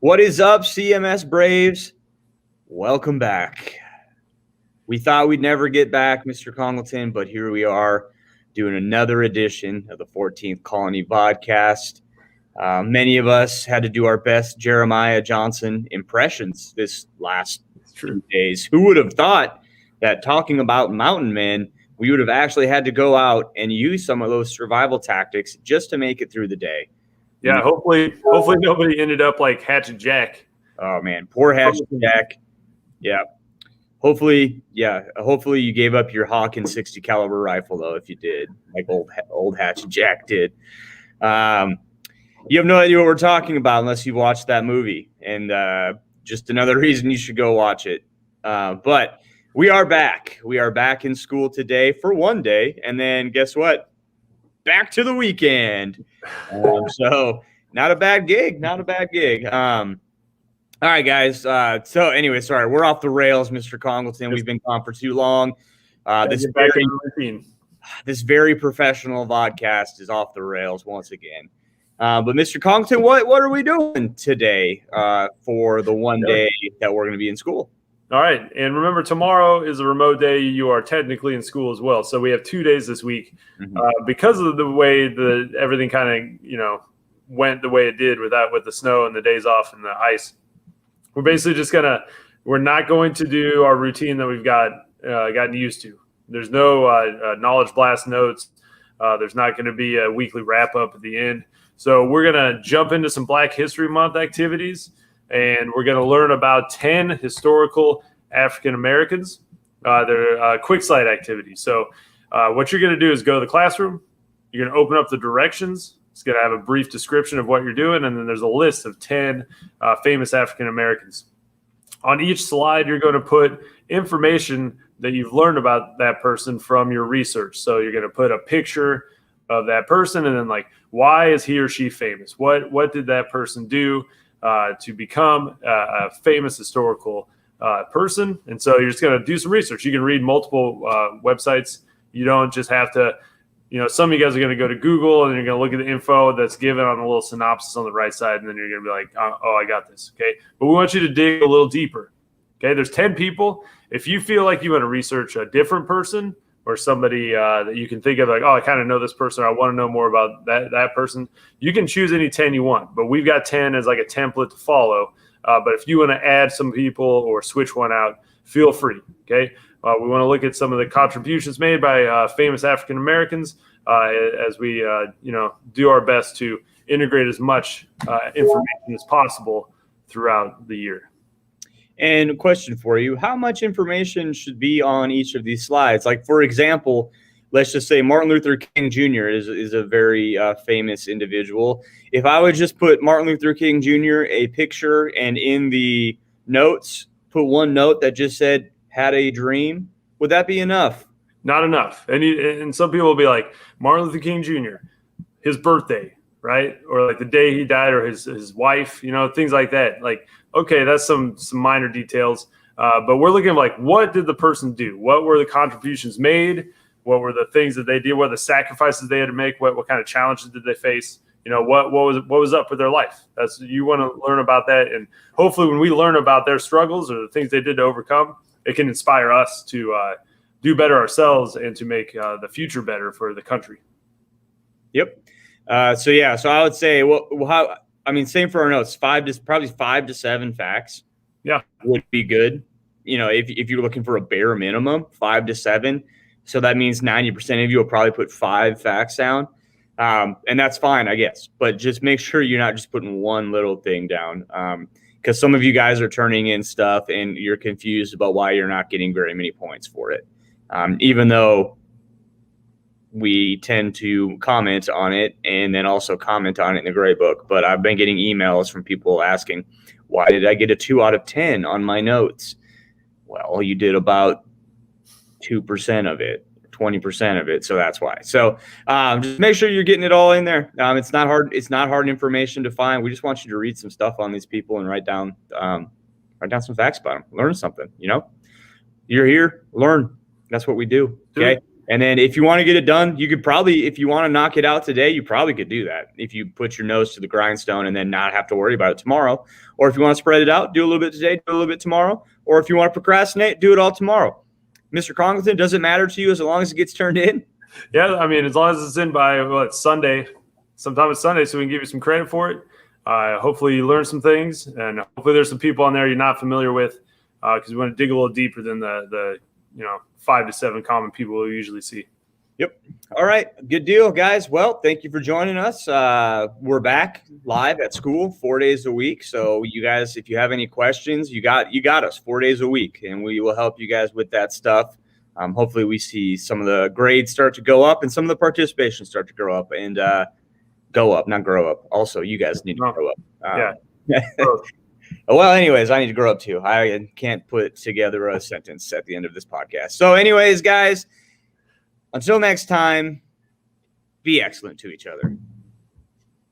What is up, CMS Braves? Welcome back. We thought we'd never get back, Mr. Congleton, but here we are doing another edition of the 14th Colony Vodcast. Many of us had to do our best Jeremiah Johnson impressions this last few days. Who would have thought that talking about mountain men, we would have actually had to go out and use some of those survival tactics just to make it through the day. Yeah, hopefully nobody ended up like Hatchet Jack. Oh man, poor Hatchet Jack. Yeah. Hopefully you gave up your Hawkins 60 caliber rifle though, if you did, like old Hatchet Jack did. You have no idea what we're talking about unless you've watched that movie, and just another reason you should go watch it. But we are back. We are back in school today for one day, and then guess what? Back to the weekend. So not a bad gig. All right, guys. So anyway, sorry, we're off the rails, Mr. Congleton. We've been gone for too long. This very professional vodcast is off the rails once again. But Mr. Congleton, what are we doing today for the one day that we're going to be in school? All right. And remember, tomorrow is a remote day. You are technically in school as well. So we have 2 days this week. Because of the way everything kind of, went the way it did with the snow and the days off and the ice. We're basically just we're not going to do our routine that we've gotten used to. There's no knowledge blast notes. There's not going to be a weekly wrap up at the end. So we're going to jump into some Black History Month activities. And we're going to learn about 10 historical African Americans. They're quick slide activities. So what you're going to do is go to the classroom. You're going to open up the directions. It's going to have a brief description of what you're doing. And then there's a list of 10 famous African Americans. On each slide, you're going to put information that you've learned about that person from your research. So you're going to put a picture of that person and then like, why is he or she famous? What did that person do to become a famous historical person? And so you're just going to do some research. You can read multiple websites. You don't just have to, some of you guys are going to go to Google and you're going to look at the info that's given on the little synopsis on the right side. And then you're going to be like, oh, I got this. Okay. But we want you to dig a little deeper. Okay. There's 10 people. If you feel like you want to research a different person or somebody that you can think of like, oh, I kind of know this person, or I want to know more about that person, you can choose any 10 you want. But we've got 10 as like a template to follow. But if you want to add some people or switch one out, feel free. Okay. We want to look at some of the contributions made by famous African Americans as we, do our best to integrate as much information as possible throughout the year. And a question for you, how much information should be on each of these slides? Like, for example, let's just say Martin Luther King Jr. is a very famous individual. If I would just put Martin Luther King Jr., a picture, and in the notes, put one note that just said, had a dream, would that be enough? Not enough. And some people will be like, Martin Luther King Jr., his birthday, right? Or like the day he died, or his wife, things like that. Like, okay, that's some minor details. But we're looking at like, what did the person do? What were the contributions made? What were the things that they did? What were the sacrifices they had to make? What kind of challenges did they face? What was up with their life? You want to learn about that. And hopefully when we learn about their struggles or the things they did to overcome, it can inspire us to do better ourselves and to make the future better for the country. Yep. So I would say, same for our notes, probably 5 to 7 facts. Yeah. Would be good. If you're looking for a bare minimum, 5 to 7. So that means 90% of you will probably put 5 facts down. And that's fine, I guess. But just make sure you're not just putting one little thing down. Because some of you guys are turning in stuff and you're confused about why you're not getting very many points for it. Even though we tend to comment on it and then also comment on it in the gray book. But I've been getting emails from people asking, why did I get a 2 out of 10 on my notes? Well, you did about 2% of it, 20% of it. So that's why. So just make sure you're getting it all in there. It's not hard. It's not hard information to find. We just want you to read some stuff on these people and write down some facts about them. Learn something, You're here, learn. That's what we do. Okay. And then if you want to get it done, you could probably, if you want to knock it out today, you probably could do that if you put your nose to the grindstone and then not have to worry about it tomorrow. Or if you want to spread it out, do a little bit today, do a little bit tomorrow. Or if you want to procrastinate, do it all tomorrow. Mr. Congleton, does it matter to you as long as it gets turned in? Yeah, I mean, as long as it's in by Sunday. Sometime it's Sunday, so we can give you some credit for it. Hopefully you learn some things, and hopefully there's some people on there you're not familiar with, because we want to dig a little deeper than the 5 to 7 common people we usually see. Yep. All right. Good deal, guys. Well, thank you for joining us. We're back live at school 4 days a week. So you guys, if you have any questions, you got us 4 days a week, and we will help you guys with that stuff. Hopefully we see some of the grades start to go up and some of the participation start to grow up and go up, not grow up. Also, you guys need to grow up. Yeah. Well, anyways, I need to grow up too. I can't put together a sentence at the end of this podcast. So anyways, guys, until next time, be excellent to each other.